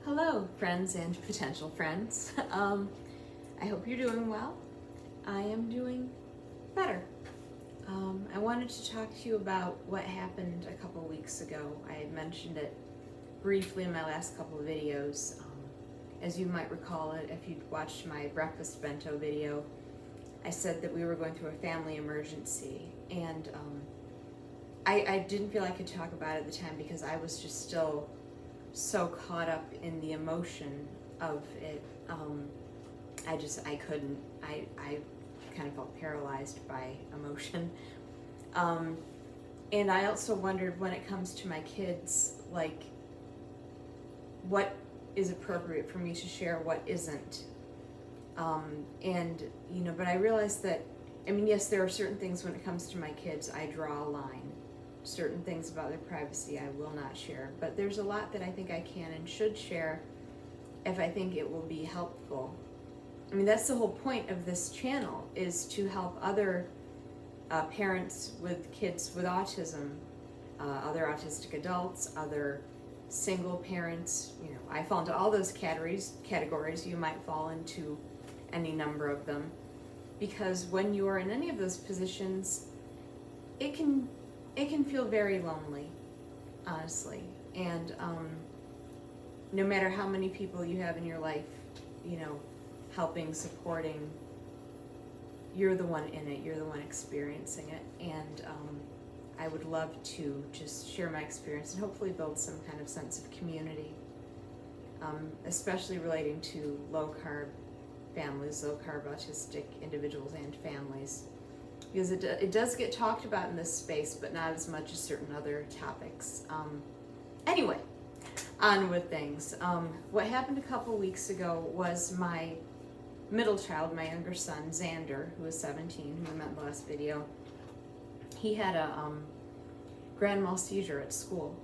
Hello, friends and potential friends. I hope you're doing well. I am doing better. I wanted to talk to you about what happened a couple weeks ago. I had mentioned it briefly in my last couple of videos. As you might recall it, if you'd watched my breakfast bento video, I said that we were going through a family emergency, and I didn't feel I could talk about it at the time because I was just still so caught up in the emotion of it. I couldn't. I kind of felt paralyzed by emotion. And I also wondered, when it comes to my kids, like, what is appropriate for me to share, what isn't. But I realized that, yes, there are certain things when it comes to my kids, I draw a line. Certain things about their privacy I will not share, but there's a lot that I think I can and should share if I think it will be helpful. That's the whole point of this channel, is to help other parents with kids with autism, other autistic adults, other single parents. I fall into all those categories. You might fall into any number of them, because when you are in any of those positions, it can feel very lonely, honestly. And no matter how many people you have in your life, helping, supporting, you're the one in it, you're the one experiencing it. And I would love to just share my experience and hopefully build some kind of sense of community, especially relating to low-carb families, low-carb autistic individuals and families. Because it does get talked about in this space, but not as much as certain other topics. Anyway, on with things. What happened a couple weeks ago was my middle child, my younger son, Xander, who was 17, who we met in the last video. He had a grand mal seizure at school,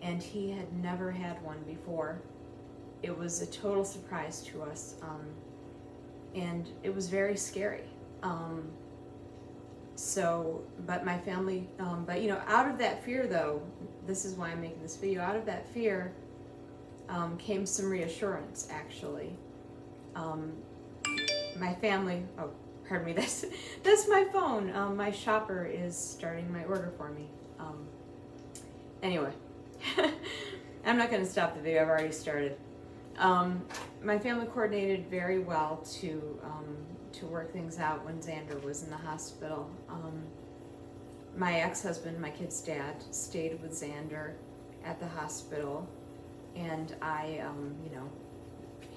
and he had never had one before. It was a total surprise to us, and it was very scary. But my family, out of that fear, though, this is why I'm making this video, out of that fear came some reassurance, actually. My family, pardon me, that's my phone. My shopper is starting my order for me. Anyway, I'm not going to stop the video, I've already started. My family coordinated very well to work things out when Xander was in the hospital. My ex-husband, my kid's dad, stayed with Xander at the hospital, and I,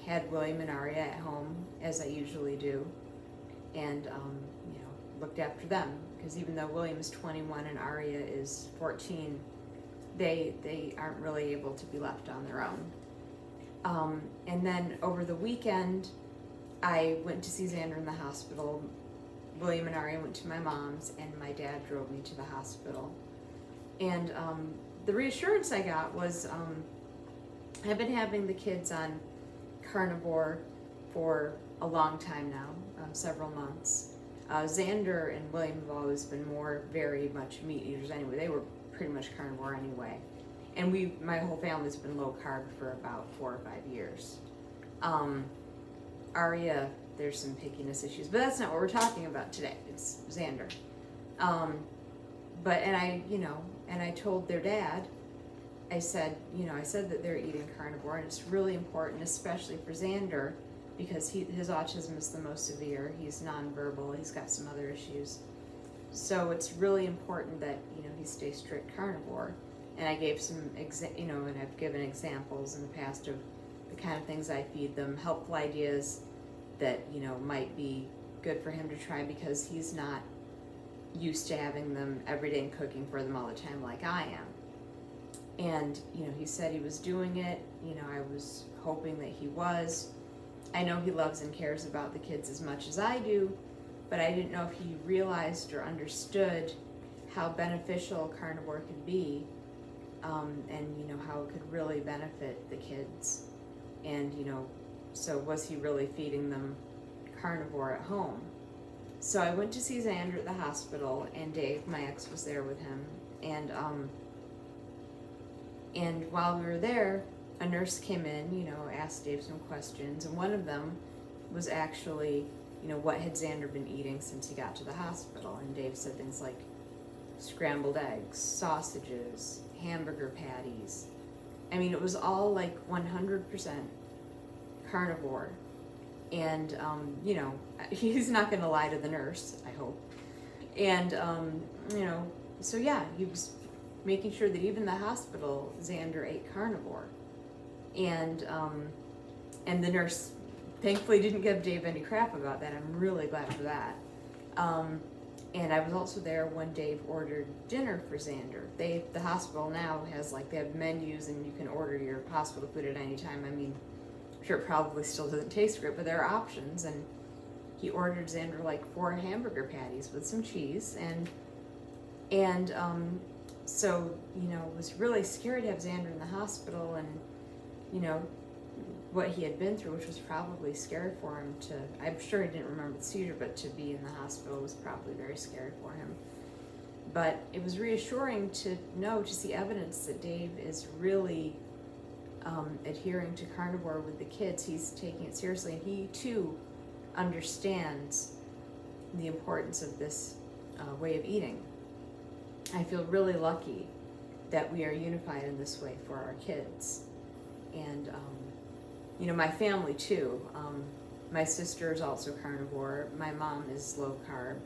had William and Aria at home, as I usually do, and, looked after them, because even though William is 21 and Aria is 14, they aren't really able to be left on their own. And then over the weekend, I went to see Xander in the hospital. William and Aria went to my mom's, and my dad drove me to the hospital. And the reassurance I got was, I've been having the kids on Carnivore for a long time now, several months. Xander and William have always been very much meat eaters anyway. They were pretty much carnivore anyway. And my whole family's been low carb for about 4 or 5 years. Aria, there's some pickiness issues, but that's not what we're talking about today. It's Xander. And I told their dad, I said that they're eating carnivore, and it's really important, especially for Xander, because his autism is the most severe. He's nonverbal. He's got some other issues. So it's really important that, he stay strict carnivore. And I gave some, and I've given examples in the past of the kind of things I feed them, helpful ideas that, might be good for him to try, because he's not used to having them every day and cooking for them all the time like I am. And, he said he was doing it. I was hoping that he was. I know he loves and cares about the kids as much as I do, but I didn't know if he realized or understood how beneficial carnivore could be, and, how it could really benefit the kids. And, so was he really feeding them carnivore at home? So I went to see Xander at the hospital, and Dave, my ex, was there with him. And while we were there, a nurse came in, you know, asked Dave some questions, and one of them was actually, you know, what had Xander been eating since he got to the hospital? And Dave said things like scrambled eggs, sausages, hamburger patties. I mean, it was all like 100% carnivore. And, you know, he's not going to lie to the nurse, I hope. And, you know, so yeah, he was making sure that even in the hospital, Xander ate carnivore. And the nurse thankfully didn't give Dave any crap about that. I'm really glad for that. And I was also there when Dave ordered dinner for Xander. The hospital now has, like, they have menus and you can order your hospital food at any time. I mean, I'm sure it probably still doesn't taste great, but there are options. And he ordered Xander like 4 hamburger patties with some cheese, and so, you know, was really scared to have Xander in the hospital, and, you know, what he had been through, which was probably scary for him to, I'm sure he didn't remember the seizure, but to be in the hospital was probably very scary for him. But it was reassuring to know, to see evidence that Dave is really adhering to carnivore with the kids. He's taking it seriously, and he too understands the importance of this way of eating. I feel really lucky that we are unified in this way for our kids. And, you know, my family too. My sister is also carnivore. My mom is low carb.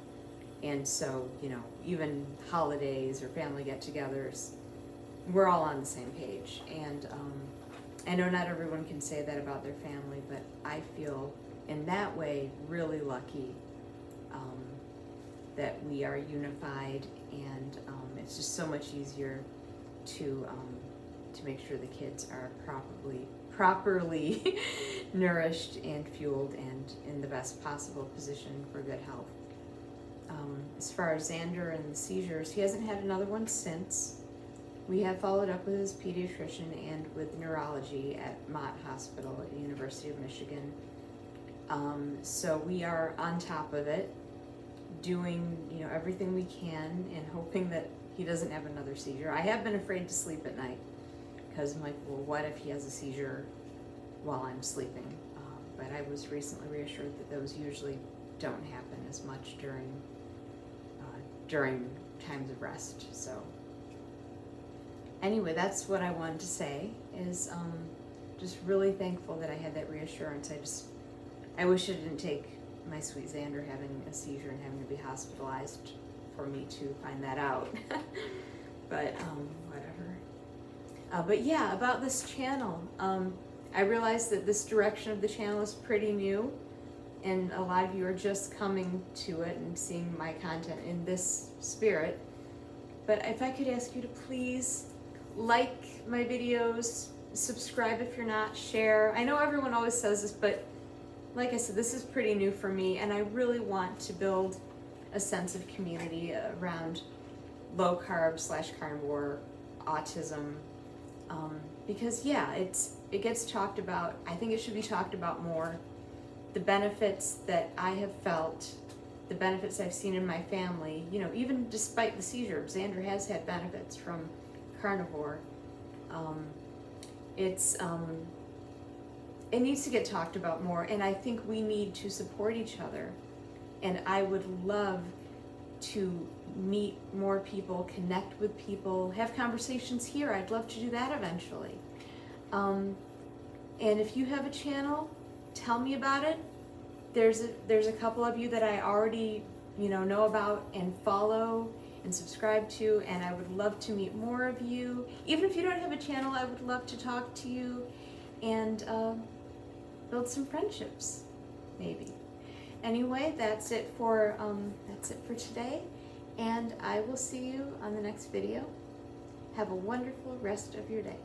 And so, you know, even holidays or family get-togethers, we're all on the same page. And I know not everyone can say that about their family, but I feel in that way really lucky that we are unified, and it's just so much easier to make sure the kids are properly nourished and fueled and in the best possible position for good health. As far as Xander and the seizures, he hasn't had another one since. We have followed up with his pediatrician and with neurology at Mott Hospital at the University of Michigan. So we are on top of it, doing, you know, everything we can and hoping that he doesn't have another seizure. I have been afraid to sleep at night because I'm like, well, what if he has a seizure while I'm sleeping? But I was recently reassured that those usually don't happen as much during times of rest. So anyway, that's what I wanted to say, is just really thankful that I had that reassurance. I wish it didn't take my sweet Xander having a seizure and having to be hospitalized for me to find that out. But whatever. But yeah, about this channel, I realized that this direction of the channel is pretty new, and a lot of you are just coming to it and seeing my content in this spirit. But if I could ask you to please like my videos, subscribe if you're not, share. I know everyone always says this, but like I said, this is pretty new for me, and I really want to build a sense of community around low carb / carnivore, autism, because yeah, it gets talked about. I think it should be talked about more. The benefits that I have felt, the benefits I've seen in my family, you know, even despite the seizure, Xander has had benefits from carnivore. It needs to get talked about more, and I think we need to support each other. And I would love to meet more people, connect with people, have conversations here. I'd love to do that eventually. And if you have a channel, tell me about it. There's a couple of you that I already, you know about and follow and subscribe to, and I would love to meet more of you. Even if you don't have a channel, I would love to talk to you and build some friendships, maybe. Anyway, that's it for today, and I will see you on the next video. Have a wonderful rest of your day.